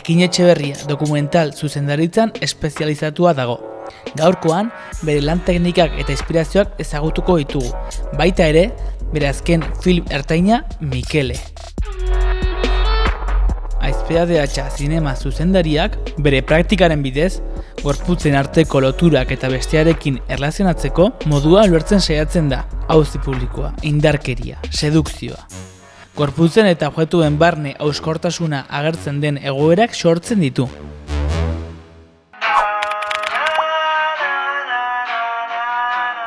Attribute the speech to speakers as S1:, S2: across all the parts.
S1: Ekin Etxeberria dokumental zuzendaritzan espezializatua dago. Gaurkoan, bere lan teknikak eta inspirazioak ezagutuko ditugu. Baita ere, bere azken film ertaina Mikele. Aizpea zinema zuzendariak bere praktikaren bidez, gorputzen arteko loturak eta bestearekin erlazionatzeko modua ulertzen saiatzen da. Auzi publikoa, indarkeria, sedukzioa. Gorputzen eta objektuen barne hauskortasuna agertzen den egoerak sortzen ditu.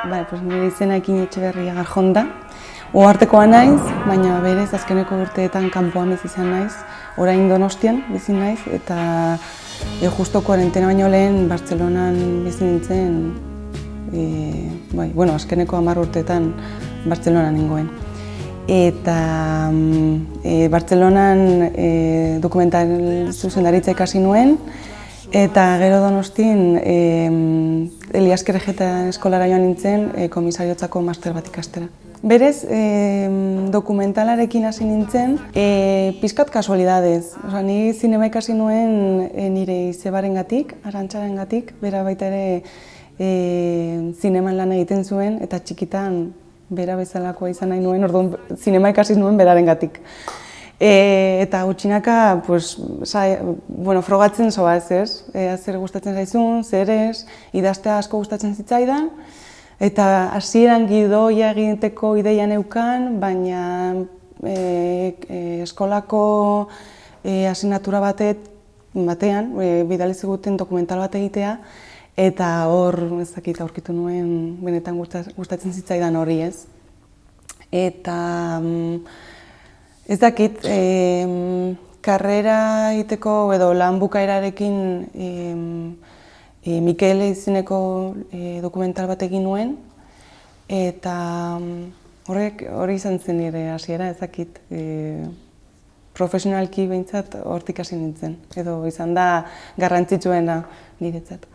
S2: Nire izena Ekin Etxeberria Garjon da. Ohartekoa naiz, baina berez azkeneko urteetan kanpoan bizi izan naiz. Orain Donostian bizi naiz eta justo kuarentena baino lehen Bartzelonan bizi nintzen. Azkeneko 10 urteetan Bartzelonan nengoen. Eta Bartzelonan dokumental zuzendaritza ikasi nuen, eta gero Donostin Elias Kerejeta eskolara joan nintzen komisariotzako master bat ikastera. Berez, dokumentalarekin hasi nintzen, pizkat kasualidadez. Ni zinema ikasi nuen nire izebarengatik, Arantxarengatik, bera baita ere zineman lan egiten zuen, eta txikitan bera bezalakoa izan nahi nuen, orduan zinema ikasi nuen berarengatik. Eta gutxinaka, frogatzen zoaz, ez? Zer gustatzen zaizun, zer ez, idaztea asko gustatzen zitzaidan, eta hasieran gidoia egiteko ideia neukan, baina eskolako asignatura batean, bidali ziguten dokumental bat egitea, eta hor, aurkitu nuen, benetan gustatzen zitzaidan hori, ez? Eta ez dakit, karrera egiteko edo lan bukaerarekin Mikele izeneko dokumental bat egin nuen, eta hori izan zen nire hasiera, ez dakit, profesionalki behintzat hortik hasi nintzen, edo izan da garrantzitsuena niretzat.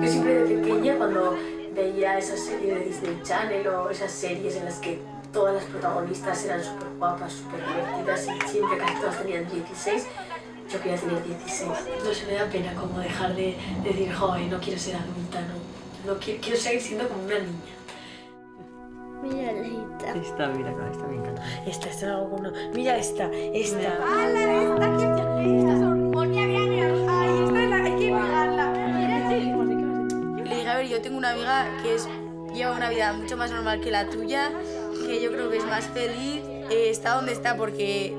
S3: Yo siempre de pequeña, cuando veía esa serie de Disney Channel o esas series en las que todas las protagonistas eran súper guapas, súper divertidas y siempre casi todas tenían 16, yo quería tener 16. No se me da pena como dejar de decir, joder, no quiero ser adulta, no quiero seguir siendo como una niña.
S4: Mira esta.
S3: Mira, esta me encanta.
S4: Esta es algo bueno. Mira esta.
S5: ¡Hala, esta! Esta es horrible. ¡Ay, esta es la que hay que pegarla!
S6: Le dije, a ver, yo tengo una amiga que lleva una vida mucho más normal que la tuya, que yo creo que es más feliz, está donde está porque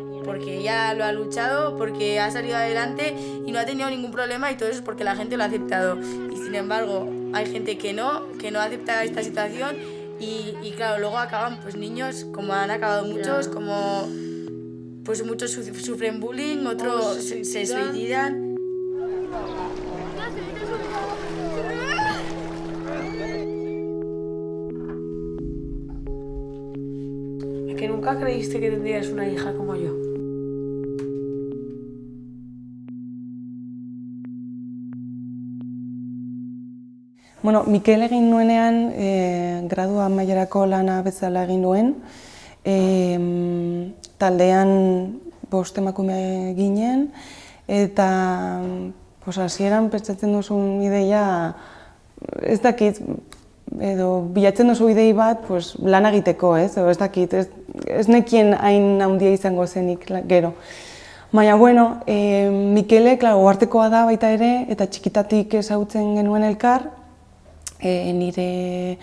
S6: ya lo ha luchado, porque ha salido adelante y no ha tenido ningún problema, y todo eso es porque la gente lo ha aceptado. Y sin embargo, hay gente que no acepta esta situación y claro, luego acaban pues niños, como han acabado muchos, como pues muchos sufren bullying, otros se suicidan.
S4: ¿Que nunca creíste que tendrías una hija como yo?
S2: Mikel egin nuenean, gradua amaierako lana bezala egin nuen. Taldean 5 emakume ginen, eta hasieran pentsatzen duzun ideia, ez dakit, edo bilatzen duzu idei bat lan egiteko, ez dakit, ez nekien hain handia izango zenik gero. Baina, Mikele, ohartekoa da baita ere, eta txikitatik ezagutzen genuen elkar, nire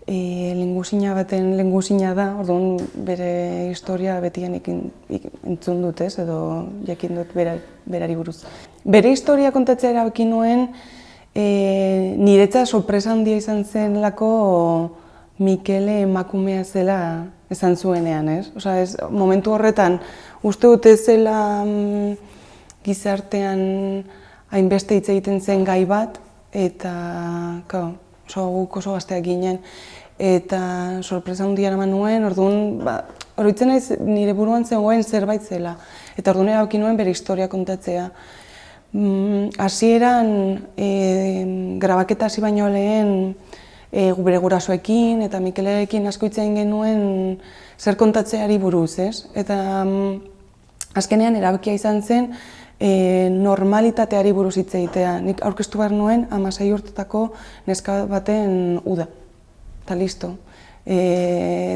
S2: lengusina baten lengusina da, orduan bere historia betian entzun dut, edo jakin dut berari buruz. Bere historia kontatzea erabaki nuen, niretzat sorpresa handia izan zelako Mikele emakumea zela esan zuenean, ez? Momentu horretan, uste dut ez zela gizartean hainbeste hitz egiten zen gai bat, eta guk oso gazteak ginen, eta sorpresa handia eraman nuen, orduan, oroitzen naiz nire buruan zegoen zerbait zela, eta orduan erabaki nuen bere historia kontatzea. Hasieran grabaketa hasi baino lehen bere gurasoekin eta Mikelerekin asko hitz egin genuen zer kontatzeari buruz, ez? Eta azkenean erabakia izan zen normalitateari buruz hitz egitea. Nik aurkeztu behar nuen 16 urtetako neska baten uda. Eta listo.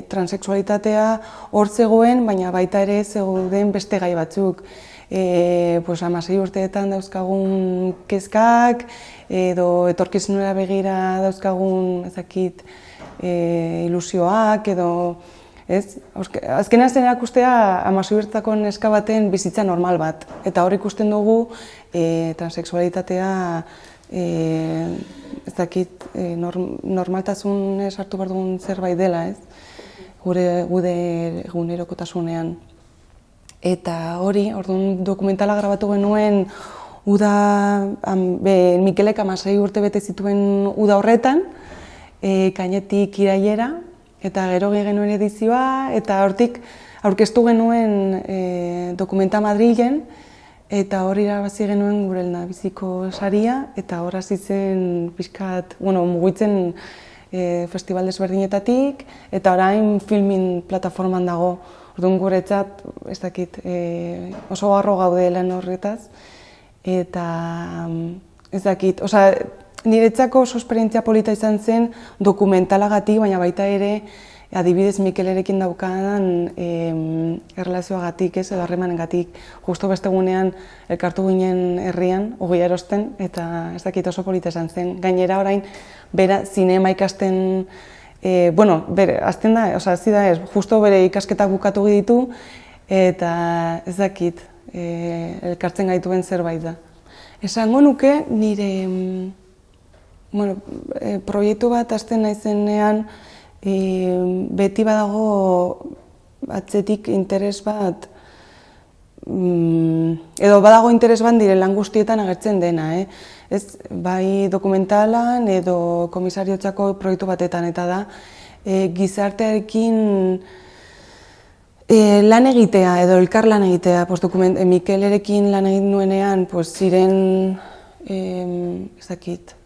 S2: Transexualitatea hor zegoen, baina baita ere zegoen beste gai batzuk. 16 urteetan dauzkagun kezkak, edo etorkizunera begira dauzkagun ilusioak, edo azkenean zen erakustea 16 urtetako neska baten bizitza normal bat. Eta hor ikusten dugu transexualitatea normaltasunez hartu behar dugun zerbait dela, gure egunerokotasunean. Eta hori, orduan dokumentala grabatu genuen Mikelek 16 urte bete zituen uda horretan, kainetik irailera, eta gero genuen edizioa, eta hortik aurkeztu genuen dokumenta Madrilen, eta hor irabazi genuen gure lehendabiziko saria, eta hor hasi zen pixkat, mugitzen festival desberdinetatik, eta orain filmin plataforman dago. Orduan guretzat, oso garro gaude lan horretaz, eta niretzako oso esperientzia polita izan zen dokumentalagatik, baina baita ere adibidez Mikelerekin daukadan erlazioagatik, edo harremanengatik. Justo beste gunean elkartu ginen herrian, ogia erosten, eta oso polita izan zen. Gainera orain, bera zinema ikasten, azten da, hazi da ez, justo bere ikasketak bukatu ditu, eta elkartzen gaituen zerbait da. Esango nuke nire proiektu bat hasten naizenean beti badago atzetik interes bat, edo badago interes bat nire lan guztietan agertzen dena, bai dokumentalan edo komisariotzako proiektu batetan, eta da gizartearekin lan egitea edo elkar lan egitea. Mikelerekin lan egin nuenean ziren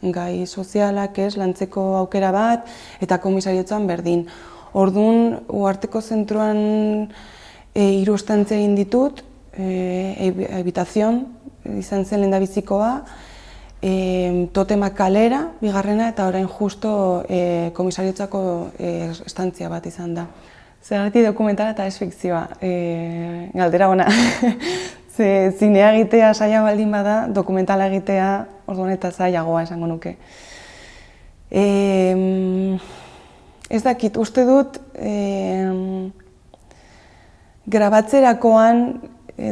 S2: gai sozialak lantzeko aukera bat, eta komisariotzan berdin. Orduan, Uharteko zentroan 3 estantzia egin ditut, habitazion izan zen lehendabizikoa, Totema kalera, bigarrena, eta orain justo komisariotzako estantzia bat izan da. Zergatik dokumentala eta ez fikzioa, galdera ona. Zinea egitea zaila baldin bada, dokumentala egitea orduan eta zailagoa esango nuke. Ez dakit, uste dut grabatzerakoan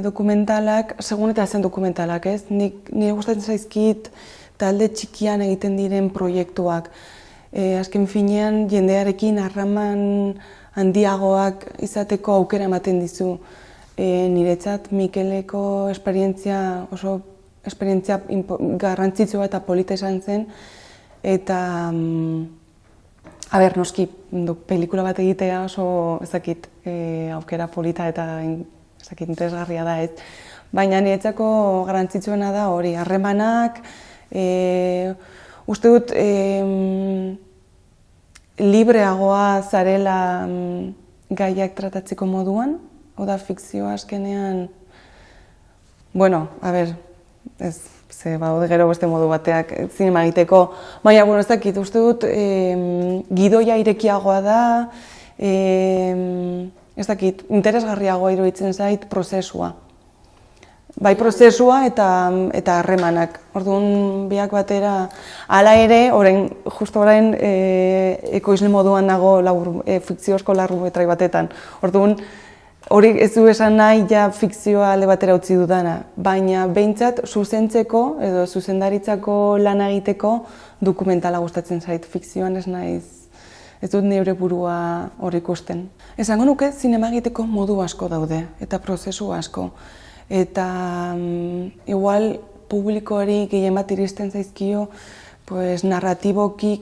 S2: dokumentalak, segun eta zen dokumentalak, ez? Nire gustatzen zaizkit talde txikian egiten diren proiektuak. Azken finean, jendearekin harraman handiagoak izateko aukera ematen dizu. Niretzat Mikeleko esperientzia oso esperientzia garrantzitsua eta polita izan zen, eta noski, pelikula bat egitea oso aukera polita eta interesgarria da, ez. Baina niretzako garrantzitsuena da hori, harremanak, uste dut libreagoa zarela gaiak tratatzeko moduan, oda fikzioa azkenean, badaude gero beste modu bateak zinema egiteko, baina, ez dakit, uste dut gidoia irekiagoa da, ez dakit, interesgarriagoa iruditzen zait prozesua. Bai prozesua eta harremanak. Orduan biak batera, hala ere, justo orain ekoizle moduan nago fikziozko larrumetrai batetan. Orduan, hori ez du esan nahi ja fikzioa alde batera utzi dudana, baina behintzat zuzentzeko edo zuzendaritzako lan egiteko dokumentala gustatzen zait. Fikzioan ez dut neure burua hor ikusten. Esango nuke zinema egiteko modu asko daude eta prozesu asko. Eta igual publikoari gehien bat iristen zaizkio narratiboki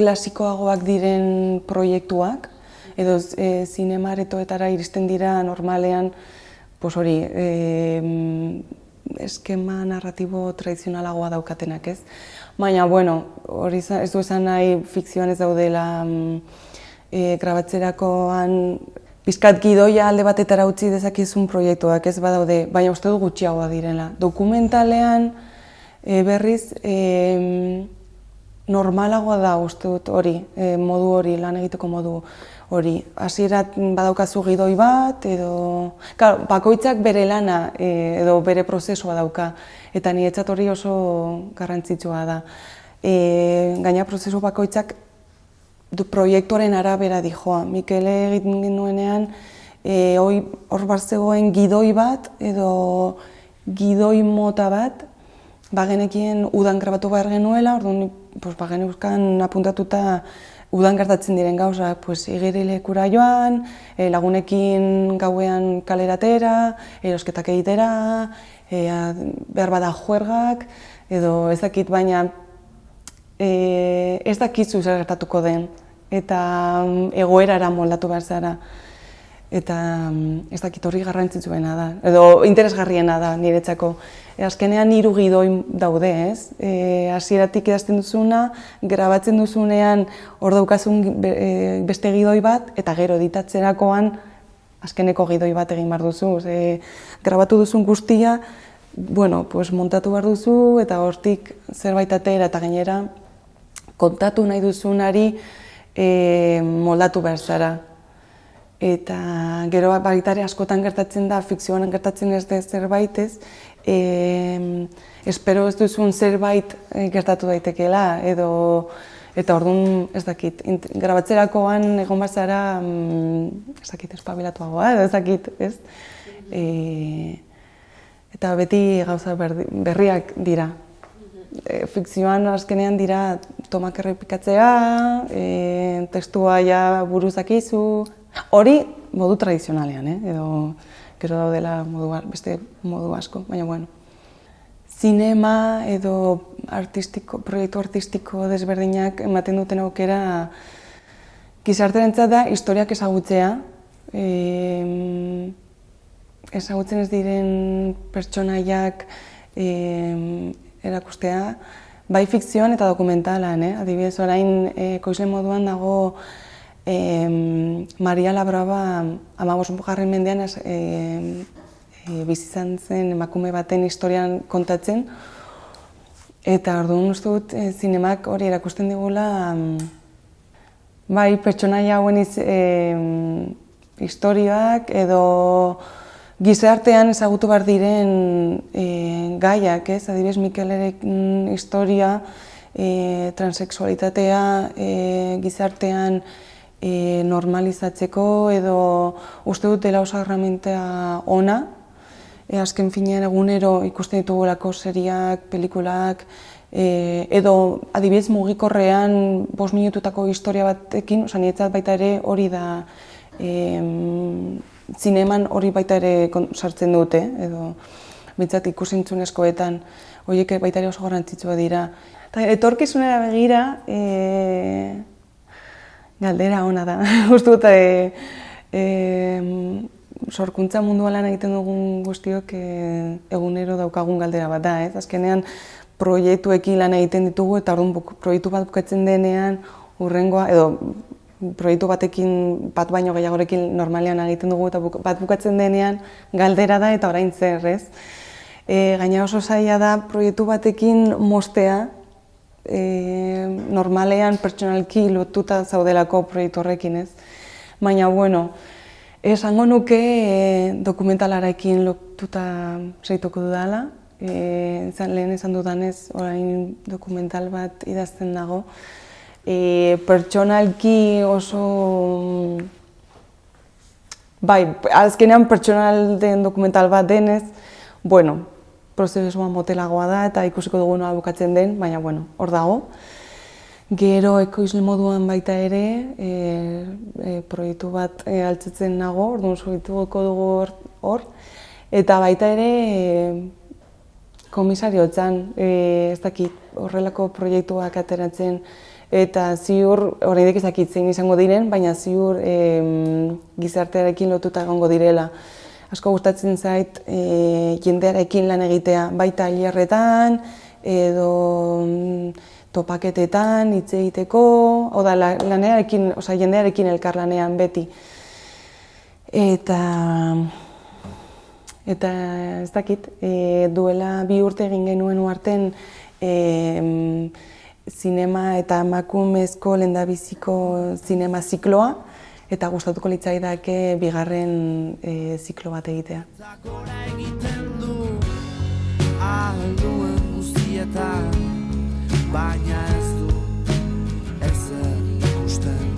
S2: klasikoagoak diren proiektuak, edo zinemaretoetara iristen dira normalean, pues hori, eskema narratibo tradizionalagoa daukatenak, ez? Baina, bueno, hori ez du esan nahi fikzioan ez daudela grabatzerakoan pizkat gidoia alde batetara utzi dezakizun proiektuak ez badaude, baina uste du gutxiagoa direla. Dokumentalean berriz normalagoa da uste dut hori, modu hori, lan egiteko modu hori. Hasierat badaukazu gidoi bat, edo... Claro, bakoitzak bere lana edo bere prozesua dauka, eta niretzat hori oso garrantzitsua da. Gaina prozesu bakoitzak proiektuaren arabera dijoa. Mikele egiten genuenean, hor zegoen gidoi bat, edo gidoi mota bat, bagenekien udan grabatu behar genuela, orduan bageneukan apuntatuta udan gertatzen diren gauza, igerilekura joan, lagunekin gauean kaleratera, erosketak egitera, behar bada juergak, edo ez dakit, baina ez dakizu zer gertatuko den, eta egoerara moldatu behar zara. Eta ez dakit hori garrantzitsuena da, edo interesgarriena da niretzako. Azkenean 3 gidoi daude, ez? Hasieratik idazten duzuna, grabatzen duzunean hor daukazun beste gidoi bat, eta gero editatzerakoan azkeneko gidoi bat egin behar duzu. Grabatu duzun guztia, montatu behar duzu, eta hortik zerbait atera eta gainera kontatu nahi duzunari moldatu behar zara. Eta gero baitare askotan gertatzen da, fikzioan gertatzen ez da zerbait ez, espero ez duzun zerbait gertatu daitekeela, eta orduan ez dakit, grabatzerakoan egon behar zara, ez dakit, espabilatuagoa, ez dakit, ez? Eta beti gauza berriak dira. Fikzioan azkenean dira tomak errepikatzea, testua ja buruz dakizu, hori modu tradizionalean, edo gero daudela beste modu asko, baina bueno. Zinema edo proiektu artistiko desberdinak ematen duten aukera gizartearentzat da historiak ezagutzea, ezagutzen ez diren pertsonaiak erakustea, bai fikzioan eta dokumentalan, adibidez orain ekoizle moduan dago Maria Labraba 15. mendean bizi izan zen emakume baten historian kontatzen, eta orduan uste dut zinemak hori erakusten digula bai pertsonaia hauen historiak edo gizartean ezagutu behar diren gaiak, ez? Adibidez Mikeleren historia, transexualitatea gizartean normalizatzeko edo uste dut dela oso herramienta ona. Azken finean egunero ikusten ditugulako seriak, pelikulak, edo adibidez mugikorrean 5 minututako historia batekin, niretzat baita ere hori da zineman hori baita ere sartzen dute, edo bintzat ikusentzunezkoetan, horiek baita ere oso garrantzitsua dira. Etorkizunera begira, galdera ona da. Uste dut, sorkuntza munduan lan egiten dugun guztiok egunero daukagun galdera bat da, ez? Azkenean proiektuekin lan egiten ditugu eta orduan proiektu bat bukatzen denean hurrengoa, edo proiektu batekin, bat baino gehiagorekin normalean egiten dugu eta bat bukatzen denean galdera da eta orain zer, ez? Gaina oso zaila da proiektu batekin moztea, normalean pertsonalki lotuta zaudelako proiektu horrekin, ez? Baina, bueno, esango nuke dokumentalarekin lotuta segituko dudala. Lehen esan dudanez, orain dokumental bat idazten dago. Pertsonalki oso... Bai, azkenean pertsonal den dokumental bat denez, bueno, prozesua motelagoa da eta ikusiko dugu nola bukatzen den, baina, bueno, hor dago. Gero ekoizle moduan baita ere, proiektu bat altzetzen nago, orduan segituko dugu hor. Eta baita ere, komisariotzan, ez dakit, horrelako proiektuak ateratzen eta ziur, oraindik ez dakit zein izango diren, baina ziur gizartearekin lotuta egongo direla. Asko gustatzen zait jendearekin lan egitea, baita tailerretan edo topaketetan hitz egiteko, oda lanearekin, osea jendearekin elkarlanean beti. Eta ez dakit, duela 2 urte egin genuen uharten zinema eta emakumezko lehendabiziko zinema zikloa, eta gustatuko litzaidake bigarren ziklo bat egitea.
S7: Baina ez du ezer ikusten.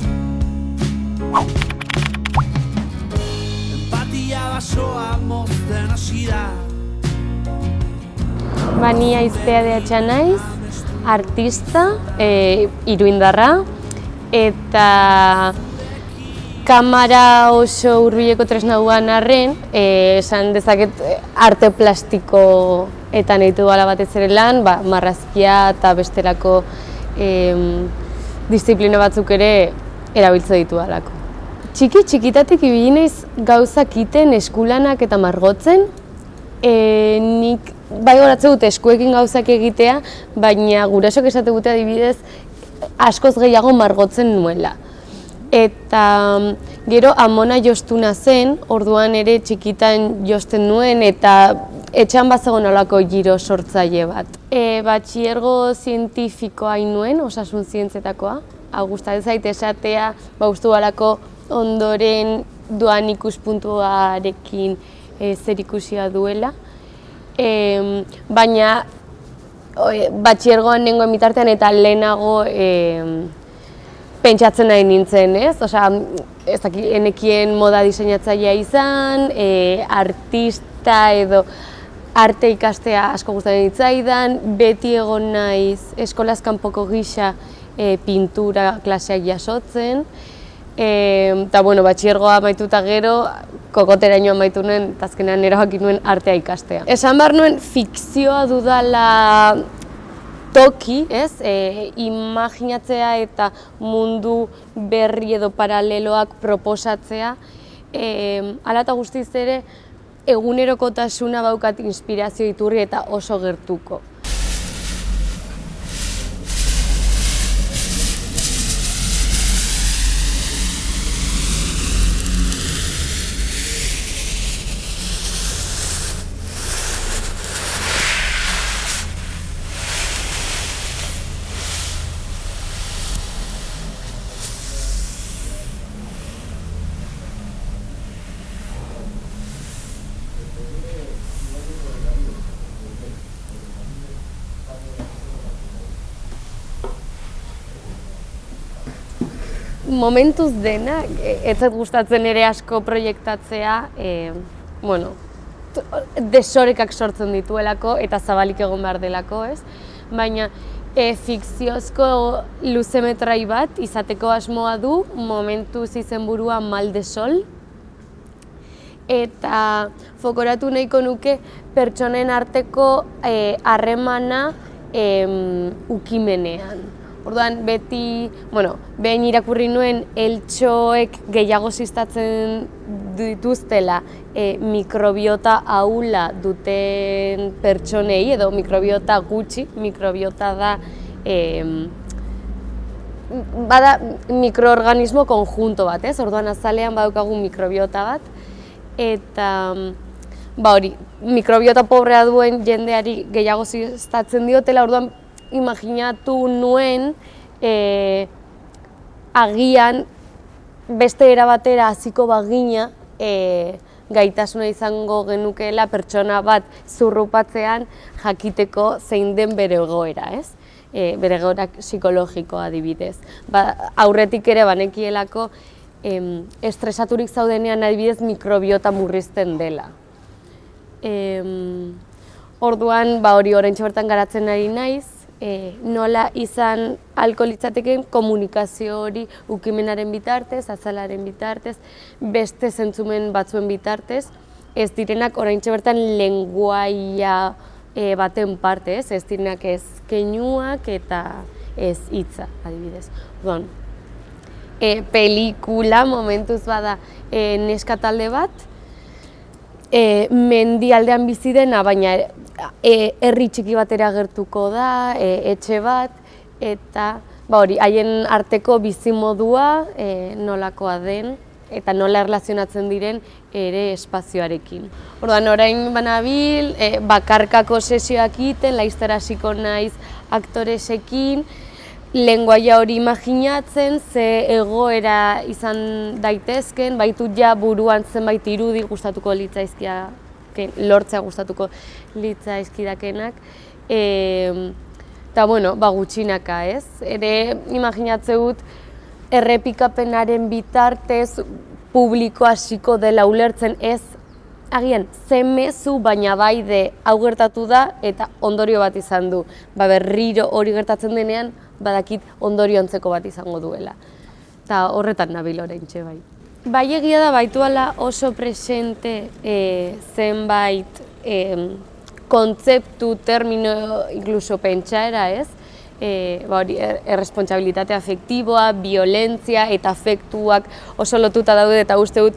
S7: Empatia basoa mozten hasi da.
S8: Ni Aiztea de Atxa naiz, artista, iruindarra, eta kamara oso hurbileko tresna duan arren, esan dezaket arte plastiko eta nahitu gala batez ere lan, marrazkia eta bestelako disiplina batzuk ere erabiltze ditu dalako. Txikitatik ibili naiz gauzak iten, eskulanak eta margotzen. Nik bai goratze dut eskuekin gauzak egitea, baina gurasok esate dute adibidez askoz gehiago margotzen nuela. Eta gero amona jostuna zen, orduan ere txikitan josten nuen eta etxean bazegoen olako giro sortzaile bat. Batxilergo zientifikoa nuen, osasun zientzetakoa. Gustatzen zait esatea, ustu balako ondoren doan ikuspuntuarekin zerikusia duela. Baina batxilergoan nengoen bitartean eta lehenago pentsatzen nahi nintzen, ez? Osea, enekien moda diseinatzailea izan, artista edo arte ikastea asko gustatzen zitzaidan, beti egon naiz eskolaz kanpoko gisa pintura klaseak jasotzen, eta batxilergoa amaituta gero, kokoteraino amaitu nuen, eta azkenean erabaki nuen artea ikastea. Esan behar nuen fikzioa dudala toki, ez? Imaginatzea eta mundu berri edo paraleloak proposatzea. Hala eta guztiz ere, egunerokotasuna baukat inspirazio iturri eta oso gertuko. Momentuz dena, ez zait gustatzen ere asko proiektatzea, desorekak sortzen dituelako eta zabalik egon behar delako, ez? Baina fikziozko luzemetrai bat izateko asmoa du, momentuz izenburua Mal de Sol, eta fokoratu nahiko nuke pertsonen arteko harremana ukimenean. Orduan, behin irakurri nuen eltxoek gehiago ziztatzen dituztela mikrobiota ahula duten pertsonei, edo mikrobiota gutxi, mikrobiota da bada mikroorganismo konjunto bat, ez? Orduan, azalean badaukagu mikrobiota bat, eta mikrobiota pobrea duen jendeari gehiago ziztatzen diotela, orduan, imaginatu nuen agian beste era batera hasiko bagina gaitasuna izango genukeela pertsona bat zurrupatzean jakiteko zein den bere egoera, ez? Bere egoera psikologikoa adibidez. Aurretik ere banekielako estresaturik zaudenean adibidez mikrobiota murrizten dela. Orduan, hori oraintxe bertan garatzen ari naiz, nola izan ahalko litzateken komunikazio hori ukimenaren bitartez, azalaren bitartez, beste zentzumen batzuen bitartez, ez direnak oraintxe bertan lenguaia baten parte, ez direnak ez keinuak eta ez hitza, adibidez. Orduan, pelikula momentuz bada neska talde bat, mendialdean bizi dena, baina herri txiki batera gertuko da, etxe bat, eta hori, haien arteko bizimodua nolakoa den, eta nola erlazionatzen diren ere espazioarekin. Orduan, orain banabil, bakarkako sesioak egiten, laiztara hasiko naiz aktoresekin, lenguaia hori imaginatzen, ze egoera izan daitezken, baitut ja buruan zenbait irudi gustatuko lortzea gustatuko litzaizkidakenak, eta bueno, gutxinaka, ez? Ere imaginatzen dut errepikapenaren bitartez publiko hasiko dela ulertzen, ez agian ze mezu, baina bai de hau gertatu da eta ondorio bat izan du. Berriro hori gertatzen denean, badakit ondorio antzeko bat izango duela. Eta horretan nabil oraintxe bai. Bai egia da baituala oso presente zenbait kontzeptu, termino, inkluso pentsaera, ez? Erresponsabilitate afektiboa, violentzia eta afektuak oso lotuta daude eta uste dut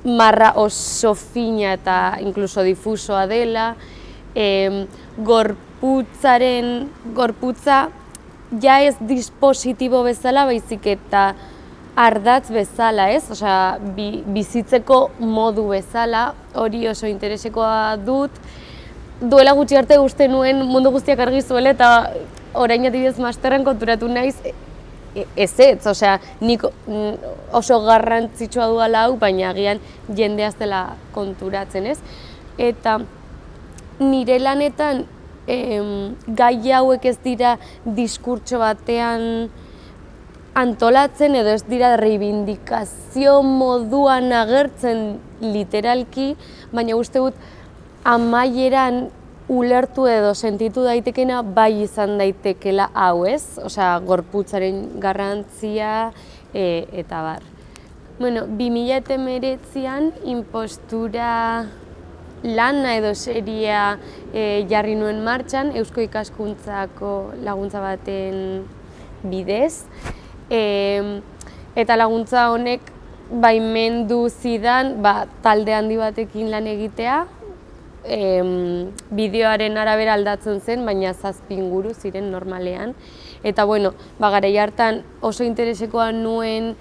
S8: marra oso fina eta inkluso difusoa dela. Gorputza ja ez dispositibo bezala, baizik eta ardatz bezala, ez? Osea, bizitzeko modu bezala, hori oso interesekoa dut. Duela gutxi arte uste nuen mundu guztiak argi zuela eta orain adibidez masterren konturatu naiz ezetz, osea, nik oso garrantzitsua duala hau, baina agian jende ez dela konturatzen, ez? Eta nire lanetan gai hauek ez dira diskurtso batean antolatzen edo ez dira reivindikazio moduan agertzen literalki, baina uste dut amaieran ulertu edo sentitu daitekena bai izan daitekela hau, ez? Osea, gorputzaren garrantzia eta bar. Bueno, 2019an Inpostura lana edo seria jarri nuen martxan, Eusko Ikaskuntzako laguntza baten bidez. Eta laguntza honek baimendu zidan talde handi batekin lan egitea, bideoaren arabera aldatzen zen, baina 7 inguru ziren normalean. Eta bueno, garai hartan oso interesekoa nuen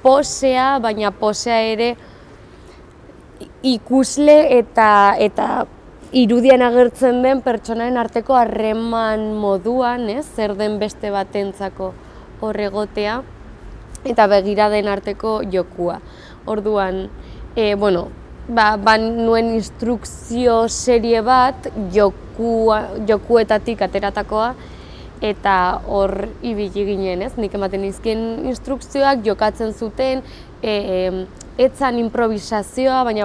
S8: posea, baina posea ere ikusle eta irudian agertzen den pertsonaren arteko harreman moduan, ez? Zer den beste batentzako horregotea eta begiraden arteko jokua. Orduan, nuen instrukzio serie bat jokuetatik ateratakoa eta hor ibili ginen, ez? Nik ematen nizkien instrukzioak jokatzen zuten, etzan improvisazioa, baina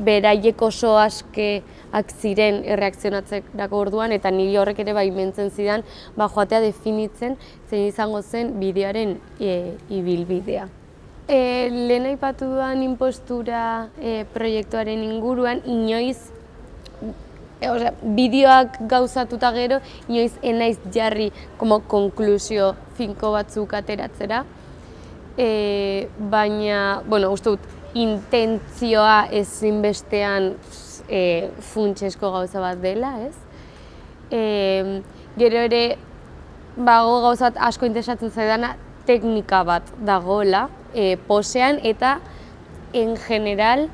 S8: beraiek oso askeak ziren erreakzionatzeako orduan, eta niri horrek ere baimentzen zidan joatea definitzen zein izango zen bideoaren ibilbidea. Lehen aipatu duan Inpostura proiektuaren inguruan, inoiz, bideoak gauzatuta gero, inoiz enaiz jarri konklusio finko batzuk ateratzera, baina, uste dut, intentzioa ezinbestean funtsesko gauza bat dela, ez? Gero ere, gauza bat asko interesatzen zaidana, teknika bat dagoela, posean eta en general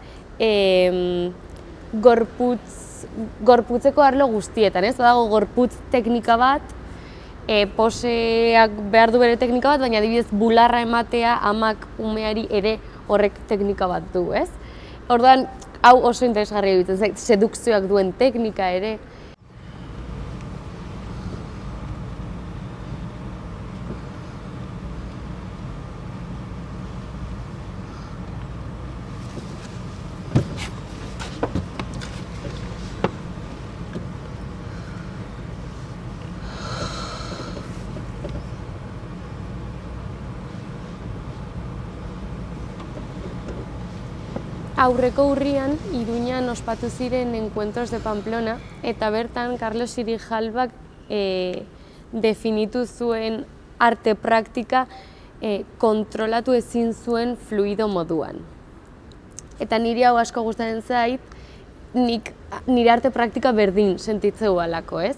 S8: gorputzeko arlo guztietan, ez? Badago gorputz teknika bat, poseak behar du bere teknika bat, baina adibidez bularra ematea amak umeari ere horrek teknika bat du, ez? Orduan, hau oso interesgarria egiten, sedukzioak duen teknika ere. Aurreko urrian, Iruñan ospatu ziren Encuentros de Pamplona, eta bertan Carlos Irijalbak definitu zuen arte praktika kontrolatu ezin zuen fluido moduan. Eta niri hau asko gustatzen zait, nire arte praktika berdin sentitzeu alako, ez?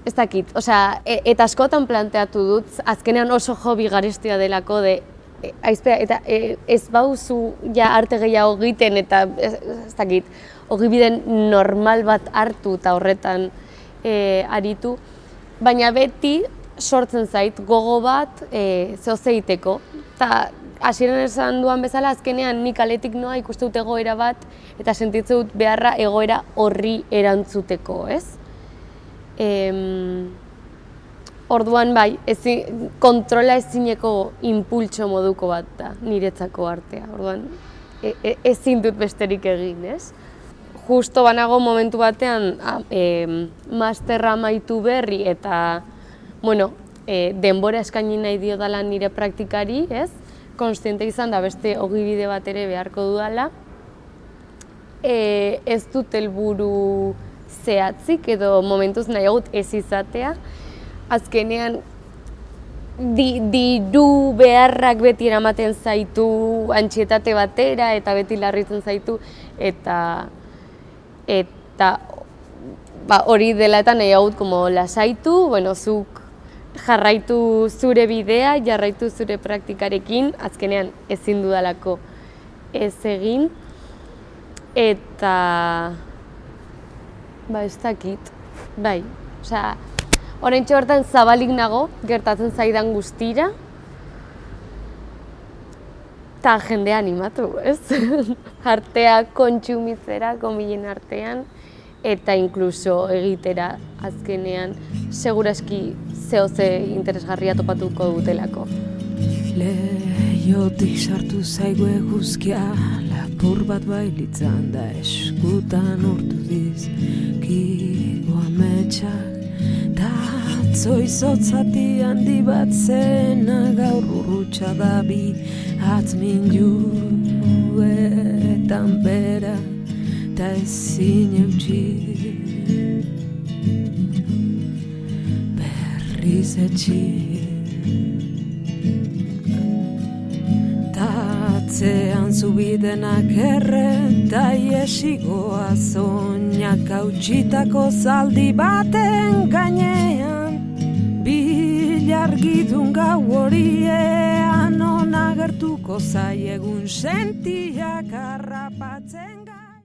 S8: Ez dakit, eta askotan planteatu dut, azkenean oso hobi garestia delako eta ez bauzu ja arte gehiago egiten eta ez dakit, ogibiden normal bat hartu eta horretan aritu, baina beti sortzen zait gogo bat zehozeiteko. Eta hasieran esan duan bezala, azkenean nik kaletik noa ikuste dut egoera bat eta sentitzen dut beharra egoera horri erantzuteko, ez? Orduan bai, kontrola ezineko impultso moduko bat da niretzako artea. Orduan ezin dut besterik egin, ez? Justo banago momentu batean masterra amaitu berri eta denbora eskaini nahi diodala nire praktikari, ez? Konstiente izan da beste ogibide bat ere beharko dudala. Ez dut helburu zehatzik edo momentuz nahiagut ez izatea. Azkenean diru beharrak beti eramaten zaitu antsietate batera eta beti larritzen zaitu eta hori dela eta nahiagut lasaitu, zuk jarraitu zure bidea, jarraitu zure praktikarekin, azkenean ezin dudalako ez egin, eta ez dakit, bai, oraintxe hortan zabalik nago, gertatzen zaidan guztira, eta jendea animatu, ez? Artea kontsumitzera, komilen artean, eta inkluso egitera azkenean seguraski zehoze interesgarria topatuko dutelako.
S9: Leiotik sartu zaigu eguzkia, lapur bat bailitzan da eskutan urtu dizkigu ametsak, ta atzo izotzati handi bat zena gaur urrutsa da bi atzmin juetan bera, ta ezin eutxi berriz etxi. Ta atzean zubidenak erreta iesigoa zoinak hautsitako zaldi baten gainean, bilargidun gau horiean onagertuko zaiegun sentiak harrapatzen